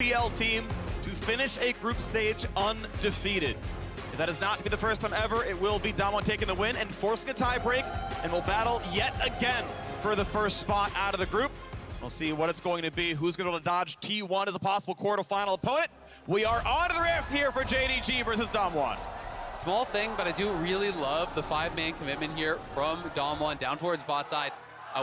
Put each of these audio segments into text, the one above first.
PL team to finish a group stage undefeated. If that is not to be the first time ever, it will be Damwon taking the win and forcing a tie break, and will battle yet again for the first spot out of the group. We'll see what it's going to be. Who's going to dodge T1 as a possible quarterfinal opponent? We are on to the rift here for JDG versus Damwon. Small thing, but I do really love the 5-man commitment here from Damwon down towards bot side.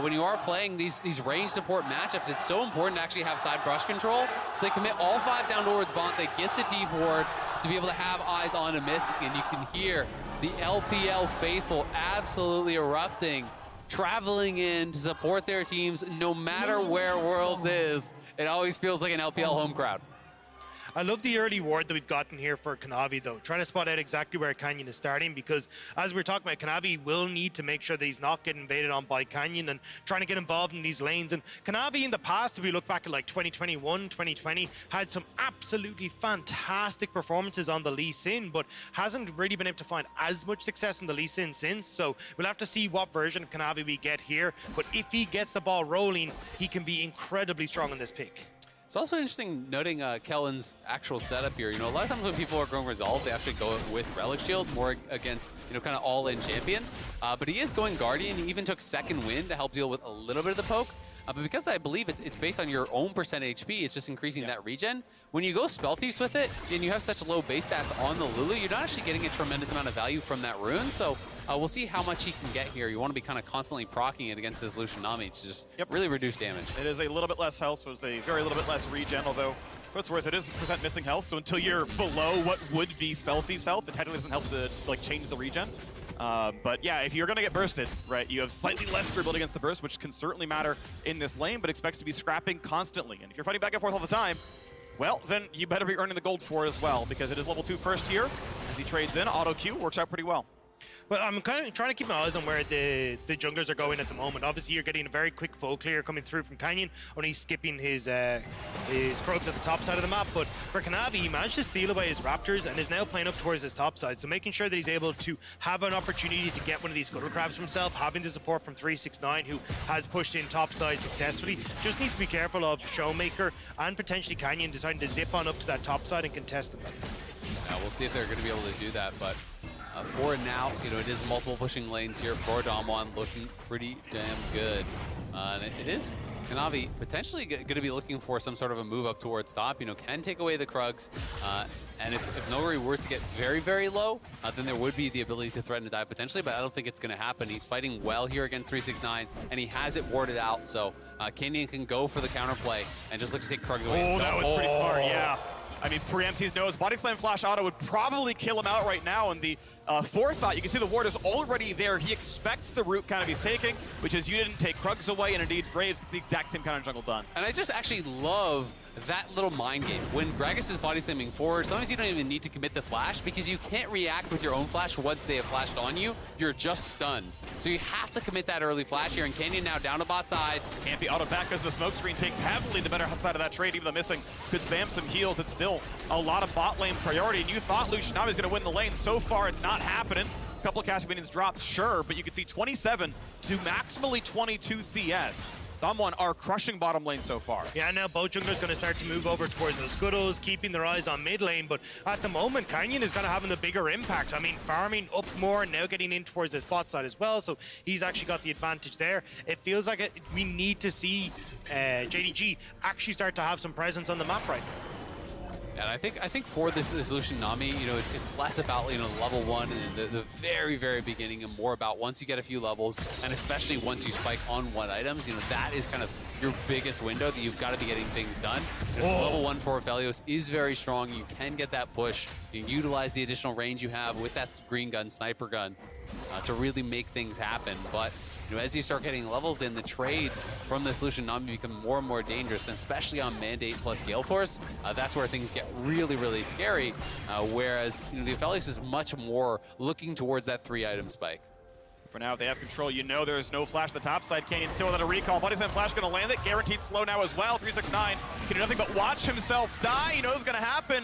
When you are playing these range support matchups, it's so important to actually have side brush control. So they commit all 5 down towards bot. They get the deep ward to be able to have eyes on a miss, and you can hear the LPL faithful absolutely erupting, traveling in to support their teams no matter where Worlds is. It always feels like an LPL home crowd. I love the early ward that we've gotten here for Kanavi, though. Trying to spot out exactly where Canyon is starting, because as we're talking about, Kanavi will need to make sure that he's not getting invaded on by Canyon and trying to get involved in these lanes. And Kanavi in the past, if we look back at like 2021, 2020, had some absolutely fantastic performances on the Lee Sin, but hasn't really been able to find as much success in the Lee Sin since. So we'll have to see what version of Kanavi we get here. But if he gets the ball rolling, he can be incredibly strong in this pick. It's also interesting noting Kellen's actual setup here. You know, a lot of times when people are going Resolve, they actually go with Relic Shield more against, you know, kind of all-in champions. But he is going Guardian. He even took second wind to help deal with a little bit of the poke. But because I believe it's based on your own percent HP, it's just increasing that regen. When you go Spell Thieves with it, and you have such low base stats on the Lulu, you're not actually getting a tremendous amount of value from that rune. So we'll see how much he can get here. You want to be kind of constantly proccing it against this Lucian Nami to just really reduce damage. It is a little bit less health, so it's a very little bit less regen, although for what's worth, it is percent missing health, so until you're below what would be Spell Thief's health, it technically doesn't help to like change the regen. But yeah, if you're going to get bursted, right, you have slightly less durability against the burst, which can certainly matter in this lane, but expects to be scrapping constantly. And if you're fighting back and forth all the time, well, then you better be earning the gold for it as well, because it is level 2 first here. As he trades in, auto Q works out pretty well. But I'm kind of trying to keep my eyes on where the junglers are going at the moment. Obviously, you're getting a very quick full clear coming through from Canyon, only skipping his Krugs at the top side of the map. But for Kanavi, he managed to steal away his Raptors and is now playing up towards his top side. So making sure that he's able to have an opportunity to get one of these Scuttle Crabs for himself, having the support from 369, who has pushed in top side successfully. Just needs to be careful of Showmaker and potentially Canyon deciding to zip on up to that top side and contest him. We'll see if they're going to be able to do that, but for now, you know, it is multiple pushing lanes here for Damwon, looking pretty damn good. And it is Kanavi potentially going to be looking for some sort of a move up towards top. You know, can take away the Krugs, and if Nori were to get very, very low, then there would be the ability to threaten to die potentially, but I don't think it's going to happen. He's fighting well here against 369, and he has it warded out, so Canyon can go for the counterplay and just look to take Krugs away. Oh, that was pretty smart, yeah. I mean, preempts his nose. Body Slam Flash Auto would probably kill him out right now, and the forethought, you can see the ward is already there. He expects the route kind of he's taking, which is you didn't take Krugs away, and indeed Graves gets the exact same kind of jungle done. And I just actually love that little mind game. When Gragas is body slamming forward, sometimes you don't even need to commit the flash because you can't react with your own flash once they have flashed on you. You're just stunned. So you have to commit that early flash here, and Canyon now down to bot side. Can't be auto back because the smoke screen takes heavily the better side of that trade. Even though missing could spam some heals, it's still a lot of bot lane priority. And you thought Lucian Nami was going to win the lane. So far, it's not happening. A couple of casting minions dropped, sure, but you can see 27 to maximally 22 CS. Damwon are crushing bottom lane so far. Yeah, now both junglers going to start to move over towards the Scuttles, keeping their eyes on mid lane, but at the moment, Canyon is kind of having the bigger impact. I mean, farming up more, now getting in towards the spot side as well, so he's actually got the advantage there. It feels like we need to see JDG actually start to have some presence on the map right now. And I think for this Lucian Nami, you know, it's less about, you know, level 1 and the very, very beginning, and more about once you get a few levels, and especially once you spike on 1 items, you know, that is kind of your biggest window that you've got to be getting things done. Level 1 for Aphelios is very strong. You can get that push. You can utilize the additional range you have with that green gun, sniper gun, to really make things happen. But you know, as you start getting levels in, the trades from this Lucian Nami become more and more dangerous, and especially on Mandate plus Gale Force, that's where things get really, really scary. Whereas, you know, the Aphelios is much more looking towards that 3-item spike. For now, they have control. You know there is no flash at the top side. Canyon still without a recall. Body Slam Flash going to land it. Guaranteed slow now as well. 369 can do nothing but watch himself die. He knows it's going to happen.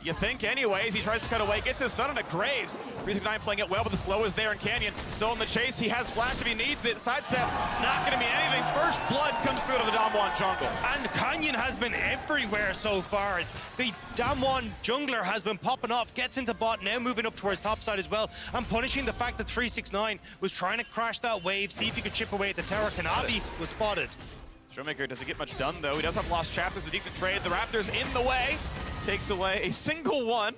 You think anyways. He tries to cut away, gets his stun into Graves. 369 playing it well, but the slow is there, and Canyon still in the chase. He has flash if he needs it. Sidestep, not gonna mean anything. First blood comes through to the Damwon jungle. And Canyon has been everywhere so far. The Damwon jungler has been popping off, gets into bot, now moving up towards top side as well, and punishing the fact that 369 was trying to crash that wave, see if he could chip away at the tower. Kanavi was spotted. Showmaker doesn't get much done, though. He does have lost chapters, a decent trade. The Raptors in the way. Takes away a single one.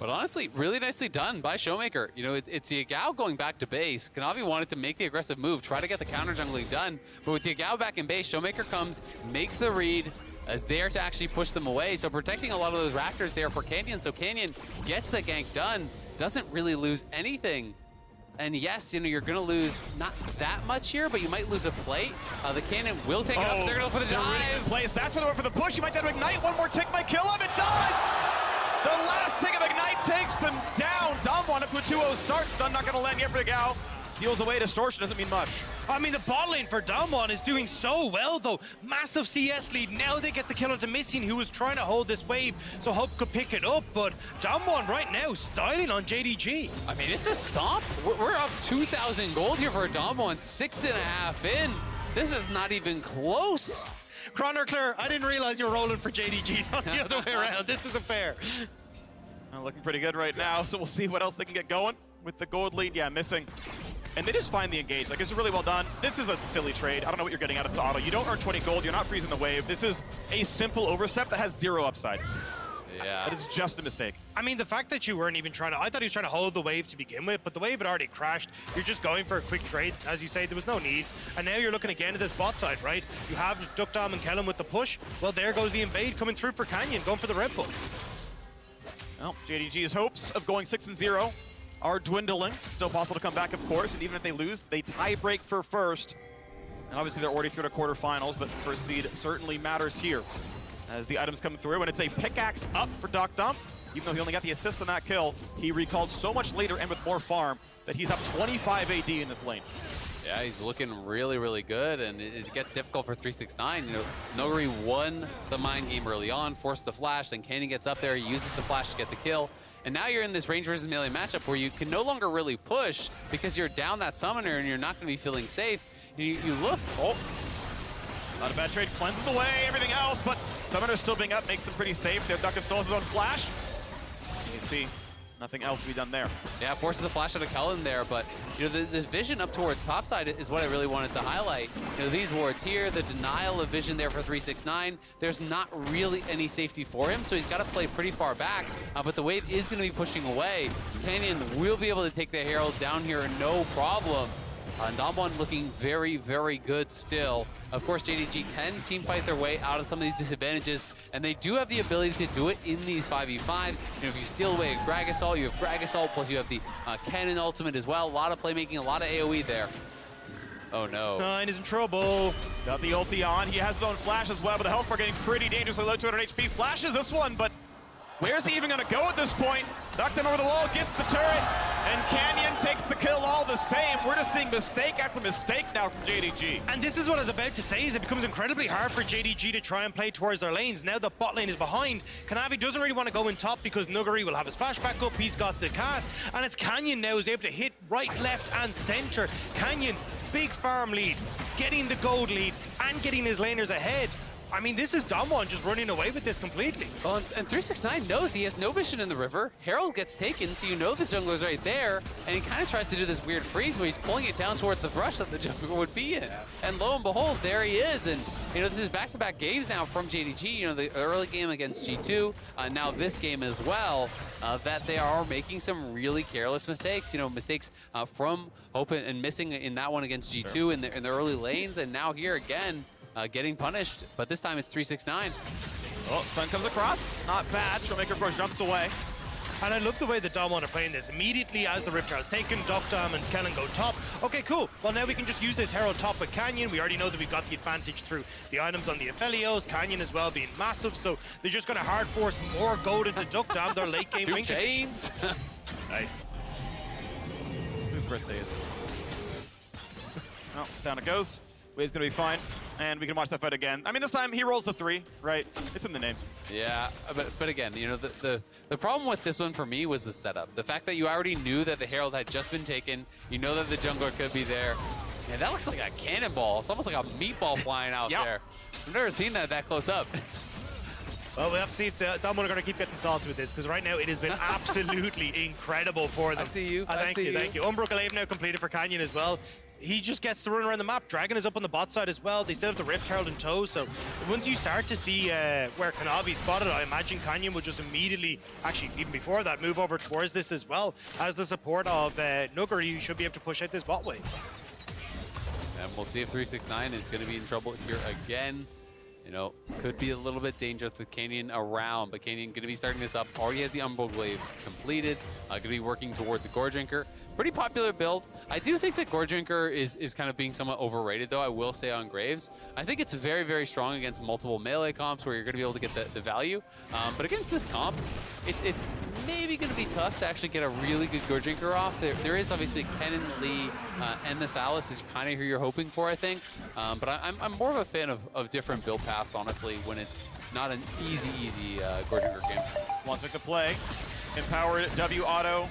But honestly, really nicely done by Showmaker. You know, it's Yagao going back to base. Kanavi wanted to make the aggressive move, try to get the counter jungling done. But with Yagao back in base, Showmaker comes, makes the read, is there to actually push them away. So protecting a lot of those Raptors there for Canyon. So Canyon gets the gank done, doesn't really lose anything. And yes, you know, you're gonna lose not that much here, but you might lose a plate. The Cannon will take it up. They're gonna go for the dive. Place. That's where they went for the push. He might try to ignite. One more tick might kill him. It does! The last tick of ignite takes him down. Damwon up to a 2-0 start. Stun not gonna land yet for Yagao. Steals away. Distortion doesn't mean much. I mean, the bot lane for Damwon is doing so well, though. Massive CS lead. Now they get the kill onto Missing, who was trying to hold this wave, so Hope could pick it up. But Damwon right now styling on JDG. I mean, it's a stomp. We're up 2,000 gold here for Damwon, 6.5 in. This is not even close. Chronicler, I didn't realize you were rolling for JDG, not the other way around. This isn't fair. Looking pretty good right now, so we'll see what else they can get going with the gold lead. Yeah, Missing. And they just find the engage. Like, it's really well done. This is a silly trade. I don't know what you're getting out of the auto. You don't earn 20 gold. You're not freezing the wave. This is a simple overstep that has 0 upside. Yeah. That is just a mistake. I mean, the fact that you weren't even trying to... I thought he was trying to hold the wave to begin with, but the wave had already crashed. You're just going for a quick trade. As you say, there was no need. And now you're looking again at this bot side, right? You have Duckdom and Kellen with the push. Well, there goes the invade coming through for Canyon, going for the Red Bull. Well, JDG's hopes of going 6-0 are dwindling. Still possible to come back, of course, and even if they lose, they tie break for first. And obviously they're already through to quarterfinals, but first seed certainly matters here as the items come through. And it's a pickaxe up for Duckdom. Even though he only got the assist on that kill, he recalled so much later and with more farm that he's up 25 AD in this lane. Yeah, he's looking really, really good, and it gets difficult for 369. You know, Noguri won the mind game early on, forced the flash, then Canyon gets up there, he uses the flash to get the kill. And now you're in this range versus melee matchup where you can no longer really push because you're down that summoner and you're not going to be feeling safe. You look, Not a bad trade, cleanses the way, everything else, but Summoner still being up makes them pretty safe. Their Duck still has his own flash. You can see nothing else to be done there. Yeah, forces a flash out of Cullen there, but you know, the vision up towards topside is what I really wanted to highlight. You know, these wards here, the denial of vision there for 369, there's not really any safety for him, so he's got to play pretty far back, but the wave is going to be pushing away. Canyon will be able to take the Herald down here, no problem. And Damwon looking very, very good still. Of course, JDG can team fight their way out of some of these disadvantages, and they do have the ability to do it in these 5v5s. You know, if you steal away a Grag Assault, you have Grag Assault, plus you have the Cannon ultimate as well. A lot of playmaking, a lot of AoE there. Oh no. 9 is in trouble. Got the ulti on. He has his own flash as well, but the health bar getting pretty dangerously low, 200 HP. Flashes this one, but where's he even going to go at this point? Knocked him over the wall, gets the turret, and Canyon takes the kill all the same. We're just seeing mistake after mistake now from JDG. And this is what I was about to say, is it becomes incredibly hard for JDG to try and play towards their lanes. Now the bot lane is behind. Kanavi doesn't really want to go in top because Nuguri will have his flash back up. He's got the cast, and it's Canyon now who's able to hit right, left, and center. Canyon, big farm lead, getting the gold lead, and getting his laners ahead. I mean, this is Damwon just running away with this completely. Well, and 369 knows he has no vision in the river. Herald gets taken, so you know the jungler's right there, and he kind of tries to do this weird freeze where he's pulling it down towards the brush that the jungler would be in. And lo and behold, there he is. And, you know, this is back-to-back games now from JDG. You know, the early game against G2, now this game as well, that they are making some really careless mistakes. You know, mistakes from Hope and missing in that one against G2 Sure. in the early lanes, and now here again, getting punished, but this time it's 369. Oh, Sun comes across. Not bad. Showmaker, of course, jumps away. And I love the way that Damwon are playing this. Immediately as the Ripjar is taken, Duckdom and Kellen go top. Okay, cool. Well, now we can just use this Herald top with Canyon. We already know that we've got the advantage through the items on the Aphelios. Canyon as well being massive, so they're just going to hard force more gold into Duckdom, their late game Two wing condition. chains. Nice. Whose birthday is it? Oh, down it goes. Wave's gonna be fine. And we can watch that fight again. I mean, this time he rolls the 3, right? It's in the name. Yeah, but again, you know, the problem with this one for me was the setup. The fact that you already knew that the Herald had just been taken, you know that the jungler could be there. And that looks like a cannonball. It's almost like a meatball flying out there. I've never seen that close up. Well, we have to see if Dom are going to keep getting salty with this, because right now it has been absolutely incredible for them. I see you. Thank you. Umbra Glaive now completed for Canyon as well. He just gets to run around the map. Dragon is up on the bot side as well. They still have the Rift Herald in tow, so once you start to see where Kanavi spotted, I imagine Canyon would just immediately, actually even before that, move over towards this as well. As the support of Nuggery, you should be able to push out this bot wave. And we'll see if 369 is going to be in trouble here again. You know, could be a little bit dangerous with Canyon around, but Canyon going to be starting this up. Already has the Umbral Glaive completed. Going to be working towards a Gore Drinker. Pretty popular build. I do think that Gore Drinker is kind of being somewhat overrated, though, I will say, on Graves. I think it's very, very strong against multiple melee comps where you're going to be able to get the value. But against this comp, it's maybe going to be tough to actually get a really good Gore Drinker off. There is obviously Kennen, Lee, and the Salas is kind of who you're hoping for, I think. But I'm more of a fan of different build paths, honestly, when it's not an easy Gore Drinker game. Wants to play. Empowered W auto.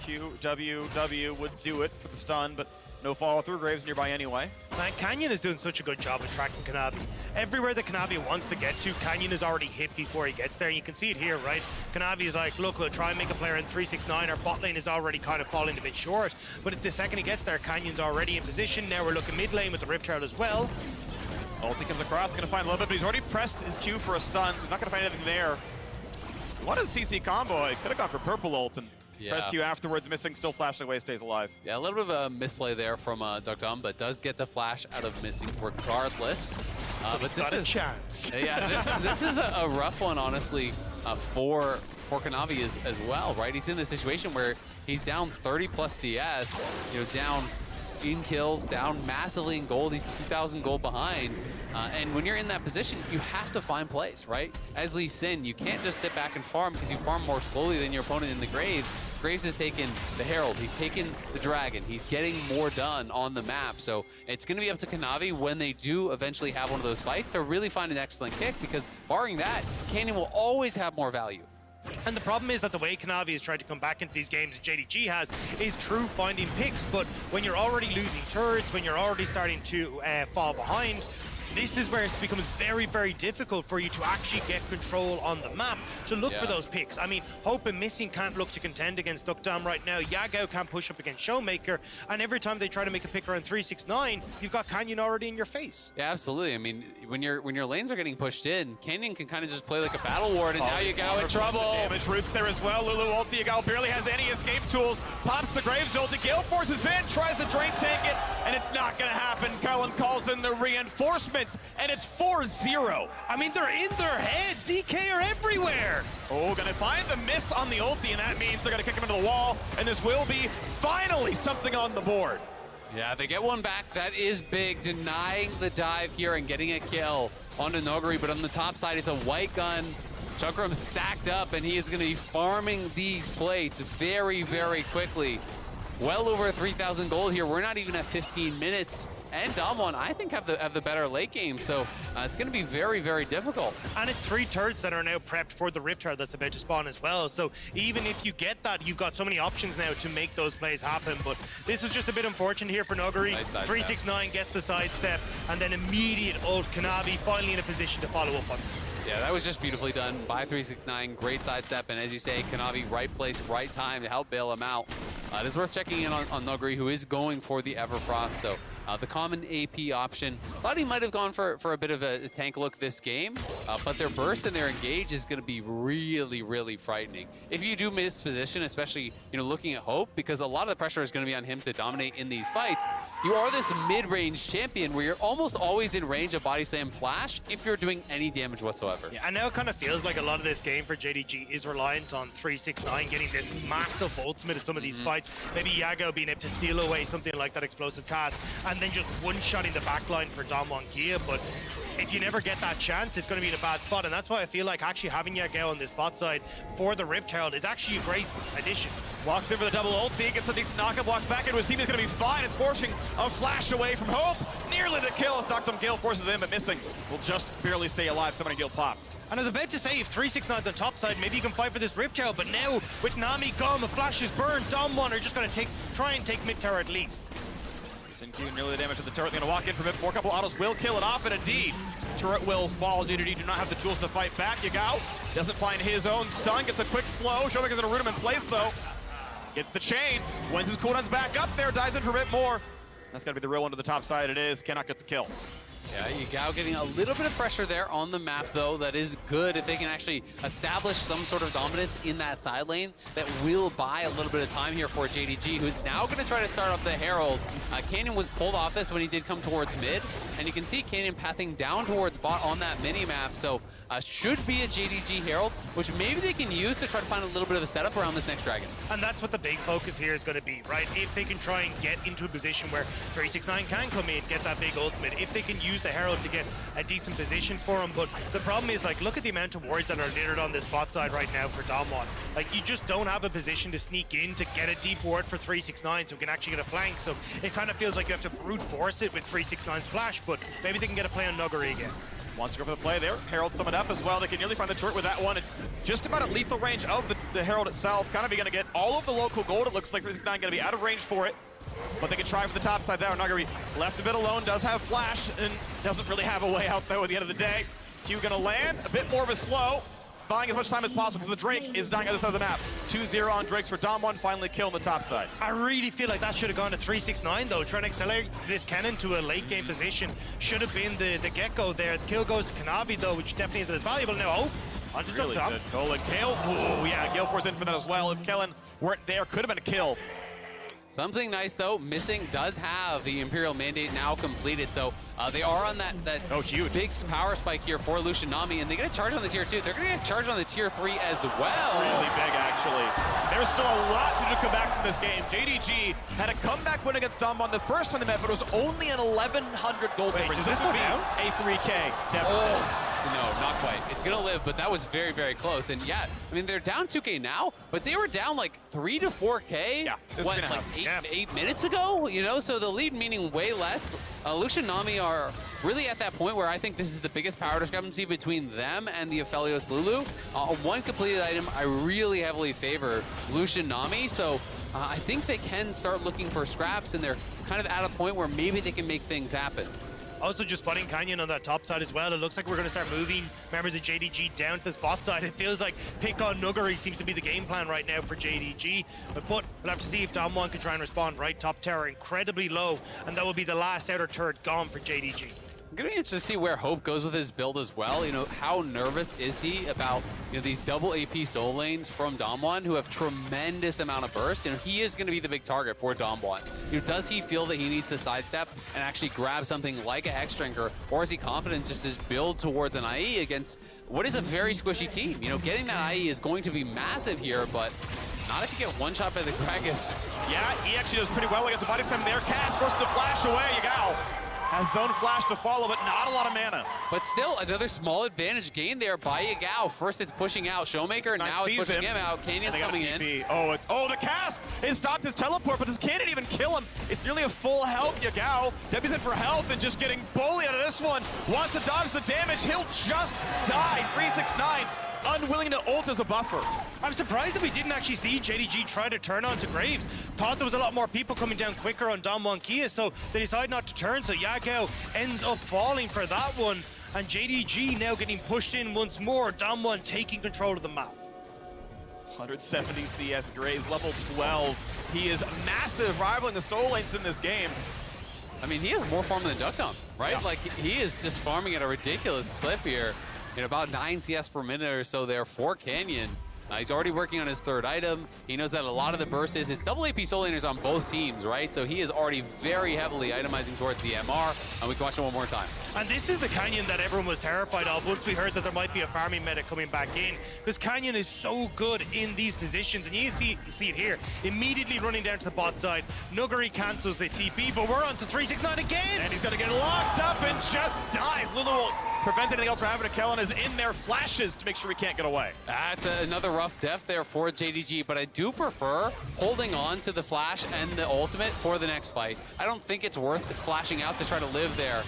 Q, W, W would do it for the stun, but no follow through. Graves nearby anyway. Man, Canyon is doing such a good job of tracking Kanavi. Everywhere that Kanavi wants to get to, Canyon is already hit before he gets there. And you can see it here, right? Kanavi is like, look, we'll try and make a player in 369. Our bot lane is already kind of falling a bit short. But the second he gets there, Canyon's already in position. Now we're looking mid lane with the Rift Herald as well. Ulti comes across, gonna find a little bit, but he's already pressed his Q for a stun, so he's not gonna find anything there. What a CC combo. He could have gone for purple ult and pressed Q afterwards, missing, still flashing away, stays alive. Yeah, a little bit of a misplay there from Dum, but does get the flash out of missing regardless. But this is a chance. Yeah, this is a rough one, honestly, for Kanavi as well, right? He's in the situation where he's down 30 plus CS, you know, down in kills, down massively in gold. He's 2,000 gold behind. And when you're in that position, you have to find plays, right? As Lee Sin, you can't just sit back and farm because you farm more slowly than your opponent in the Graves. Graves has taken the Herald, he's taken the Dragon, he's getting more done on the map. So it's going to be up to Kanavi when they do eventually have one of those fights to really find an excellent kick, because barring that, Canyon will always have more value. And the problem is that the way Kanavi has tried to come back into these games that JDG has is true finding picks, but when you're already losing turrets, when you're already starting to fall behind, this is where it becomes very, very difficult for you to actually get control on the map to look for those picks. I mean, Hope and Missing can't look to contend against Duckdam right now. Yagao can't push up against Showmaker. And every time they try to make a pick around 369, you've got Canyon already in your face. Yeah, absolutely. I mean, when your lanes are getting pushed in, Canyon can kind of just play like a battle ward, and now Yagao in trouble. Damage roots there as well. Lulu ulti, Yagao barely has any escape tools. Pops the Graves ulti, Gale forces in, tries to drain tank it, and it's not going to happen. Cullen calls in the reinforcements, and it's 4-0. I mean, they're in their head. DK are everywhere. Oh, gonna find the miss on the ulti, and that means they're gonna kick him into the wall, and this will be finally something on the board. Yeah, they get one back. That is big, denying the dive here and getting a kill onto Noguri, but on the top side, it's a white gun. Chukram stacked up, and he is gonna be farming these plates very, very quickly. Well over 3,000 gold here. We're not even at 15 minutes. And Damwon, I think, have the better late game, so it's going to be very, very difficult. And it's 3 turrets that are now prepped for the Rift Herald that's about to spawn as well. So even if you get that, you've got so many options now to make those plays happen. But this was just a bit unfortunate here for Noguri. Nice 369 gets the sidestep, and then immediate ult Kanavi finally in a position to follow up on this. Yeah, that was just beautifully done by 369. Great sidestep, and as you say, Kanavi, right place, right time to help bail him out. It is worth checking in on Noguri, who is going for the Everfrost. So the common AP option. Thought he might have gone for a bit of a tank look this game, but their burst and their engage is going to be really, really frightening. If you do miss position, especially looking at Hope, because a lot of the pressure is going to be on him to dominate in these fights. You are this mid-range champion where you're almost always in range of body slam flash if you're doing any damage whatsoever. Yeah, and now it kind of feels like a lot of this game for JDG is reliant on 369 getting this massive ultimate at some of these fights. Maybe Yago being able to steal away something like that explosive cast, and then just one-shotting the backline for Damwon Kia. But if you never get that chance, it's going to be in a bad spot, and that's why I feel like actually having Yagao on this bot side for the Rift Herald is actually a great addition. Walks in for the double ulti, gets a decent knockup, walks back into his team, is going to be fine. It's forcing a flash away from Hope. nearly the kill as Dr. Gale forces in, but missing. Will just barely stay alive. Somebody Gale popped. And I was about to say, if 369's on top side, maybe you can fight for this Rift Tower, but now with Nami gone, the flash is burned, Dom1 are just going to try and take mid tower at least. Sinq nearly the damage to the turret. They're going to walk in for a bit more. Couple autos will kill it off, and indeed, turret will fall. JDG do not have the tools to fight back. Yagao doesn't find his own stun. Gets a quick slow. Showmaker's going to root him in place, though. Gets the chain. Wins his cooldowns back up there. Dives in for a bit more. That's got to be the real one to the top side. It is. Cannot get the kill. Yeah, Yagao getting a little bit of pressure there on the map, though. That is good if they can actually establish some sort of dominance in that side lane. That will buy a little bit of time here for JDG, who's now going to try to start up the Herald. Canyon was pulled off this when he did come towards mid, and you can see Canyon pathing down towards bot on that mini-map, so should be a JDG Herald, which maybe they can use to try to find a little bit of a setup around this next dragon. And that's what the big focus here is going to be, right? If they can try and get into a position where 369 can come in, get that big ultimate, if they can use the Herald to get a decent position for him. But the problem is, like, look at the amount of wards that are littered on this bot side right now for Dom1. Like, you just don't have a position to sneak in to get a deep ward for 369 so we can actually get a flank. So it kind of feels like you have to brute force it with 369's flash, but maybe they can get a play on Nuggery again. Wants to go for the play there. Herald summoned up as well. They can nearly find the turret with that one. Just about at lethal range of the Herald itself. Kind of going to get all of the local gold. It looks like 369 going to be out of range for it. But they can try for the top side there. Nuggery left a bit alone, does have flash, and doesn't really have a way out though at the end of the day. Q going to land, a bit more of a slow. Buying as much time as possible because the Drake is dying on the other side of the map. 2-0 on Drakes for Dom1, finally killing the top side. I really feel like that should have gone to 369 though. Trying to accelerate this cannon to a late game position should have been the get-go there. The kill goes to Kanavi though, which definitely isn't as valuable now. Oh, onto Really top. good goal. And Kale, ooh, yeah, Gale Force in for that as well. If Kellen weren't there, could have been a kill. Something nice, though, Missing does have the Imperial Mandate now completed, so they are on that huge big power spike here for Lucian Nami, and they get a charge on the tier 2. They're going to get a charge on the tier 3 as well. Really big, actually. There's still a lot to come back from this game. JDG had a comeback win against Dom1 the first time they met, but it was only an 1,100 gold difference. Does this go down? A 3K, definitely. Oh. No, not quite. It's going to live, but that was very, very close. And yeah, I mean, they're down 2K now, but they were down like 3 to 4K, yeah, what, like 8 minutes ago? You know, so the lead meaning way less. Lucian Nami are really at that point where I think this is the biggest power discrepancy between them and the Aphelios Lulu. One completed item, I really heavily favor Lucian Nami, so I think they can start looking for scraps, and they're kind of at a point where maybe they can make things happen. Also just spotting Canyon on that top side as well. It looks like we're going to start moving members of JDG down to this bot side. It feels like pick on Nuggery seems to be the game plan right now for JDG. But we'll have to see if Dom1 can try and respond. Right, top tower incredibly low, and that will be the last outer turret gone for JDG. I'm going to be interested to see where Hope goes with his build as well. You know, how nervous is he about, you know, these double AP soul lanes from Dom1 who have tremendous amount of burst? You know, he is going to be the big target for Dom1. You know, does he feel that he needs to sidestep and actually grab something like a Hex-Drinker, or is he confident just his build towards an IE against what is a very squishy team? You know, getting that IE is going to be massive here, but not if you get one shot by the Gragas. Yeah, he actually does pretty well against the body slam there. Cass forces the flash away. You go. Has zone flash to follow, but not a lot of mana. But still, another small advantage gained there by Yagao. First, it's pushing out Showmaker, now it's pushing him out. Canyon's coming in. Oh, the cast! It stopped his teleport, but does Canyon even kill him? It's nearly a full health Yagao. Debbie's in for health and just getting bullied out of this one. Wants to dodge the damage. He'll just die. 369. Unwilling to ult as a buffer. I'm surprised that we didn't actually see JDG try to turn onto Graves. Thought there was a lot more people coming down quicker on Dom1 Kia, so they decide not to turn, so Yagao ends up falling for that one, and JDG now getting pushed in once more. Dom1 taking control of the map. 170 CS Graves, level 12. He is massive, rivaling the soul lanes in this game. I mean, he has more farm than Ducktown, right? Yeah. Like, he is just farming at a ridiculous clip here. You know, about 9 CS per minute or so there for Canyon. He's already working on his third item. He knows that a lot of the burst is, it's double AP soul laners on both teams, right? So he is already very heavily itemizing towards the MR, and we can watch it one more time. And this is the Canyon that everyone was terrified of once we heard that there might be a farming meta coming back in, because Canyon is so good in these positions, and you see it here, immediately running down to the bot side. Nuggery cancels the TP, but we're on to 369 again! And he's gonna get locked up and just dies. Lulu will prevent anything else from happening. Kellen is in there, flashes to make sure he can't get away. That's another rough def there for JDG, but I do prefer holding on to the flash and the ultimate for the next fight. I don't think it's worth flashing out to try to live there.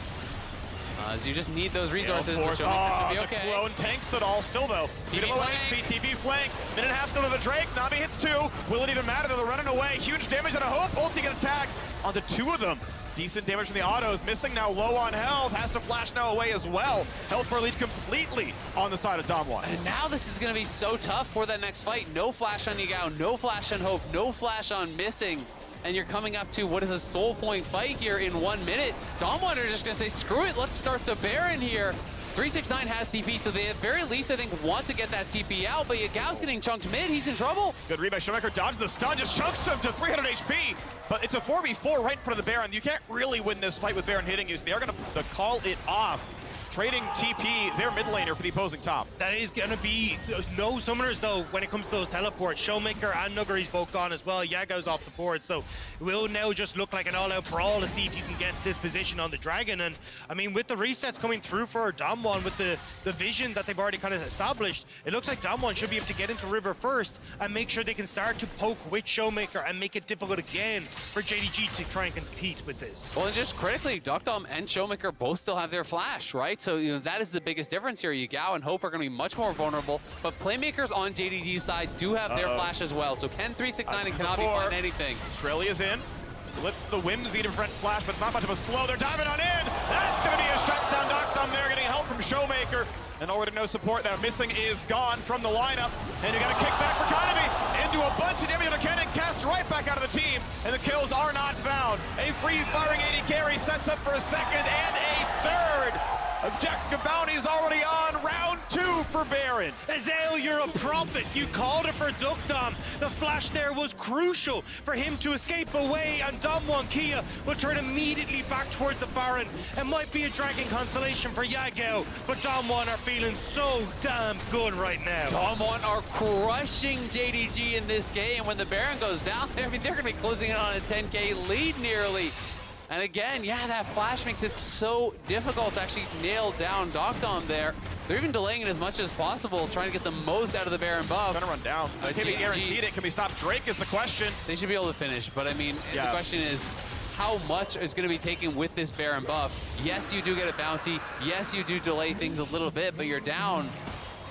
As you just need those resources to show me to be okay. The clone tanks it all still though. TV low flank. HP, TV flank. Minute and a half still to the Drake. Na'Vi hits 2. Will it even matter? They're running away. Huge damage and a hope. Ulti get attacked onto 2 of them. Decent damage from the autos. Missing now low on health. Has to flash now away as well. Health bar lead completely on the side of Damwon. And now this is going to be so tough for that next fight. No flash on Yagao, no flash on Hope, no flash on Missing. And you're coming up to what is a soul point fight here in 1 minute. Damwon are just going to say, screw it, let's start the Baron here. 369 has TP, so they at very least, I think, want to get that TP out, but Yagao's getting chunked mid, he's in trouble. Good read by Showmaker, dodges the stun, just chunks him to 300 HP. But it's a 4v4 right in front of the Baron. You can't really win this fight with Baron hitting you, so they are going to call it off. Trading TP, their mid laner for the opposing top. That is going to be no summoners, though, when it comes to those teleports. Showmaker and Nuggery's both gone as well. Yagao's off the board, so it will now just look like an all-out brawl to see if you can get this position on the Dragon. And, I mean, with the resets coming through for Damwon, with the vision that they've already kind of established, it looks like Damwon should be able to get into River first and make sure they can start to poke with Showmaker and make it difficult again for JDG to try and compete with this. Well, and just critically, Dukdom and Showmaker both still have their flash, right? So, you know, that is the biggest difference here. Yagao and Hope are going to be much more vulnerable, but playmakers on JDG's side do have their flash as well. So can 369 and Kanavi find anything? Australia's in. Lifts the whimsy to prevent flash, but it's not much of a slow. They're diving on in. That's going to be a shutdown. Dukdom there getting help from Showmaker. And already no support there. Missing is gone from the lineup. And you got a kickback for Kanavi into a bunch of damage on a cannon, cast right back out of the team. And the kills are not found. A free-firing AD carry sets up for a second and a third. Objective bounty's already on. Round 2 for Baron. Azael, you're a prophet. You called it for Dukdom. The flash there was crucial for him to escape away, and Damwon Kia will turn immediately back towards the Baron. It might be a dragging consolation for Yagao, but Damwon are feeling so damn good right now. Damwon are crushing JDG in this game. When the Baron goes down, I mean, they're going to be closing in on a 10K lead nearly. And again, yeah, that flash makes it so difficult to actually nail down Dukdom there. They're even delaying it as much as possible, trying to get the most out of the Baron buff. Gonna run down. So can we guaranteed it? Can we stop Drake is the question. They should be able to finish, but I mean, the question is, how much is going to be taken with this Baron buff? Yes, you do get a bounty. Yes, you do delay things a little bit, but you're down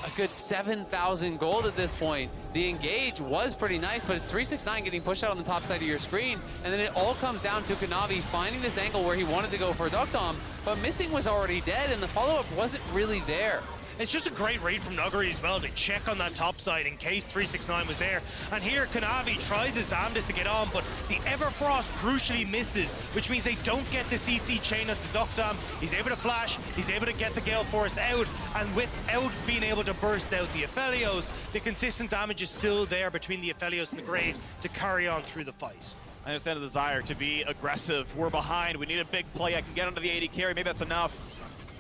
a good 7,000 gold at this point. The engage was pretty nice, but it's 369 getting pushed out on the top side of your screen, and then it all comes down to Kanavi finding this angle where he wanted to go for Dukdom, but Missing was already dead, and the follow-up wasn't really there. It's just a great read from Nuggery as well to check on that top side in case 369 was there. And here Kanavi tries his damnedest to get on, but the Everfrost crucially misses, which means they don't get the CC chain at the Dukdom. He's able to flash, he's able to get the Gale Force out, and without being able to burst out the Aphelios, the consistent damage is still there between the Aphelios and the Graves to carry on through the fight. I understand the desire to be aggressive. We're behind. We need a big play. I can get under the AD carry. Maybe that's enough.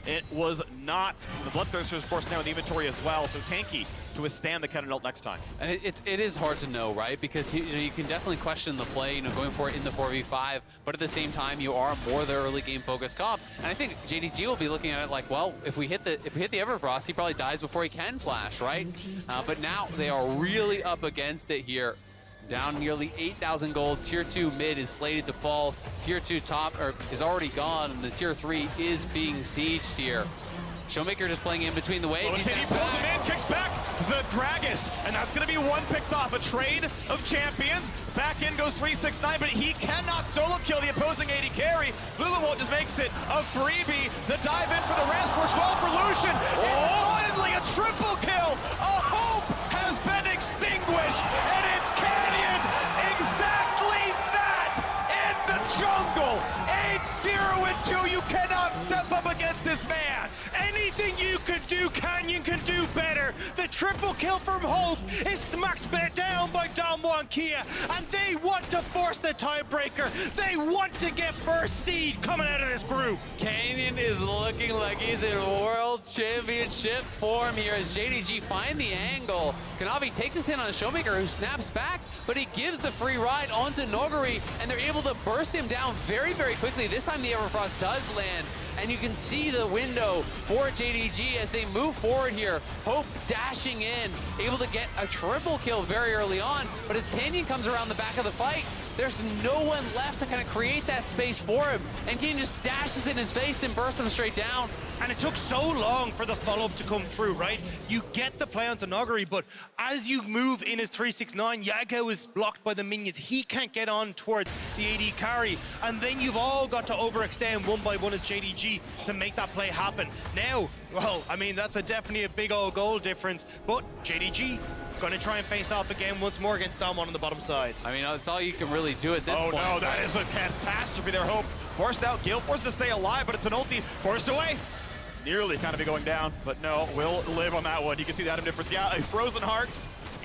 It was not. The Bloodthirster is, of course, now in the inventory as well, so tanky to withstand the Cannon Ult next time. And it is hard to know, right? Because you can definitely question the play, going for it in the 4v5, but at the same time, you are more the early game focused comp. And I think JDG will be looking at it like, well, if we hit the Everfrost, he probably dies before he can flash, right? But now they are really up against it here. Down nearly 8,000 gold. Tier 2 mid is slated to fall. Tier 2 top is already gone, and the Tier 3 is being sieged here. Showmaker just playing in between the waves. He pulls him in, kicks back the Gragas, and that's going to be one picked off. A trade of champions. Back in goes 369, but he cannot solo kill the opposing AD carry. Luluwalt just makes it a freebie. The dive in for the rest works well for Lucian. And finally a triple kill. A hope has been extinguished, and it's Canyon. Exactly that in the jungle. 8-0 and 2. You cannot step up against this man. Anything you could do, Canyon can do better. The triple kill from Hope is smacked down by Damwon Kia, and they want to force the tiebreaker. They want to get first seed coming out of this group. Canyon is looking like he's in World Championship form here as JDG find the angle. Kanavi takes us in on Showmaker, who snaps back, but he gives the free ride onto Noguri, and they're able to burst him down very, very quickly. This time the Everfrost does land. and you can see the window for JDG as they move forward here. Hope dashing in, able to get a triple kill very early on, but as Canyon comes around the back of the fight, there's no one left to kind of create that space for him, and Canyon just dashes in his face and bursts him straight down. And it took so long for the follow-up to come through, right? You get the play onto Nogari, but as you move in his 369, Yagao is blocked by the minions. He can't get on towards the AD carry, and then you've all got to overextend one by one as JDG to make that play happen. Now, well, I mean, that's definitely a big old goal difference, but JDG going to try and face off again once more against Damwon on the bottom side. I mean, that's all you can really do at this point. Oh no, that is a catastrophe there, Hope. Forced out, Gale forced to stay alive, but it's an ulti, forced away. Nearly kind of be going down, but no, will live on that one. You can see the item difference. Yeah, a frozen heart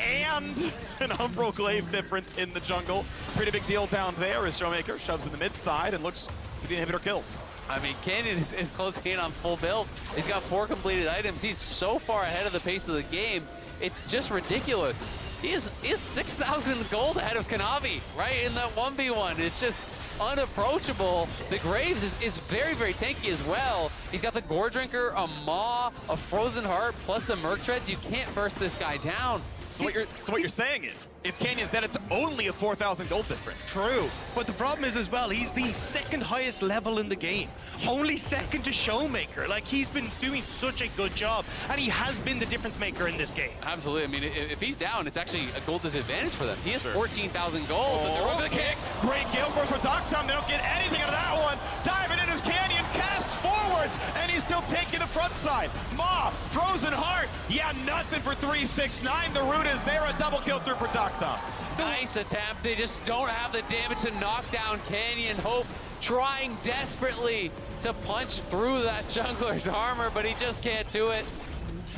and an Umbral Glaive difference in the jungle. Pretty big deal down there as Showmaker shoves in the mid side and looks for the inhibitor kills. I mean, Canyon is closing in on full build. He's got 4 completed items. He's so far ahead of the pace of the game. It's just ridiculous. He is 6,000 gold ahead of Kanavi, right, in that 1v1. It's just unapproachable. The Graves is very, very tanky as well. He's got the Gore Drinker, a Maw, a Frozen Heart, plus the Merc Treads. You can't burst this guy down. So what you're saying is, if Canyon's dead, it's only a 4,000 gold difference. True, but the problem is as well, he's the second highest level in the game. Only second to Showmaker. Like, he's been doing such a good job, and he has been the difference maker in this game. Absolutely. I mean, if he's down, it's actually a gold disadvantage for them. He has 14,000 gold, but they're over the kick. Great Gale Force for Doctom. They don't get anything out of that one. Diving in as Canyon casts forwards, and he's still taking the front side. Ma, Frozen Heart. Yeah, nothing for 369. The root is there. A double kill through for Doctom. Nice attempt. They just don't have the damage to knock down Canyon. Hope trying desperately to punch through that jungler's armor, but he just can't do it.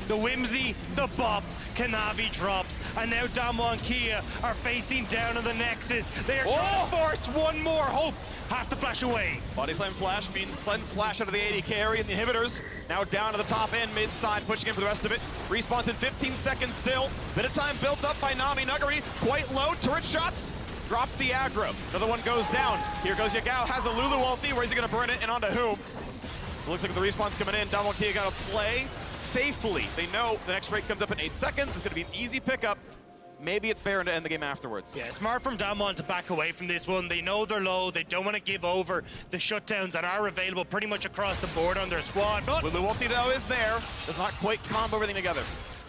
The whimsy, the bop, Kanavi drops, and now Damwon and Kia are facing down on the Nexus. They are trying to force one more. Hope has to flash away. Body Slam Flash means Cleanse Flash out of the AD carry, and the inhibitors now down to the top end, mid side, pushing in for the rest of it. Respawns in 15 seconds still. Bit of time built up by Nami. Nuggery quite low. Turret shots. Drop the aggro. Another one goes down. Here goes Yagao. Has a Lulu ulti. Where's he going to burn it? And onto whom? It looks like the respawn's coming in. Damwon Kia got to play safely. They know the next rate comes up in 8 seconds. It's going to be an easy pickup. Maybe it's Baron to end the game afterwards. Yeah, smart from Damwon to back away from this one. They know they're low. They don't want to give over the shutdowns that are available pretty much across the board on their squad. But Lulu ulti, though, is there. Does not quite combo everything together.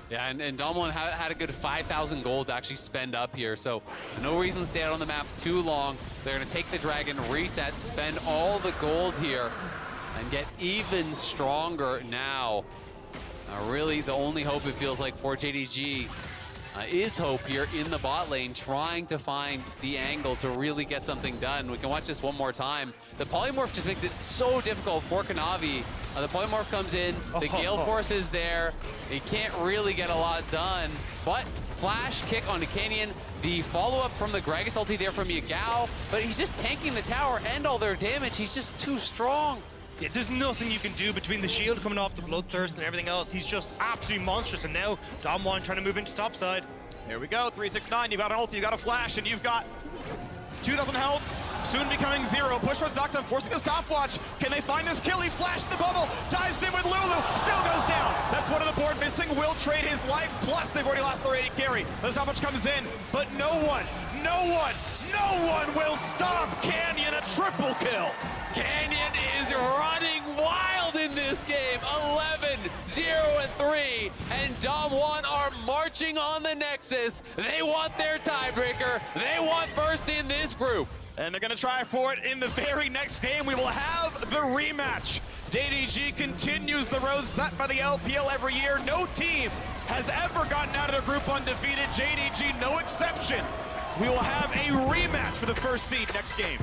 Yeah, and Damwon had a good 5,000 gold to actually spend up here, so no reason to stay out on the map too long. They're going to take the dragon, reset, spend all the gold here, and get even stronger now. Really, the only hope, it feels like, for JDG is Hope here in the bot lane, trying to find the angle to really get something done. We can watch this one more time. The polymorph just makes it so difficult for Kanavi. The polymorph comes in, the Gale Force is there. He can't really get a lot done, but flash kick onto Canyon. The follow-up from the Gragas ulti there from Yagao, but he's just tanking the tower and all their damage. He's just too strong. yeah, there's nothing you can do between the shield coming off the Bloodthirst and everything else. He's just absolutely monstrous. And now Damwon trying to move into top side. Here we go, 369, you've got an ulti, you've got a flash, and you've got 2,000 health, soon becoming 0. Push towards Doctom, forcing a stopwatch. Can they find this kill? He flashed the bubble, dives in with Lulu, still goes down. That's one of the board missing, will trade his life, plus they've already lost their AD carry. The stopwatch comes in, but no one will stop Canyon, a triple kill. Canyon is running wild in this game. 11, 0, and 3. And Damwon are marching on the Nexus. They want their tiebreaker. They want first in this group. And they're going to try for it in the very next game. We will have the rematch. JDG continues the road set by the LPL every year. No team has ever gotten out of their group undefeated. JDG, no exception. We will have a rematch for the first seed next game.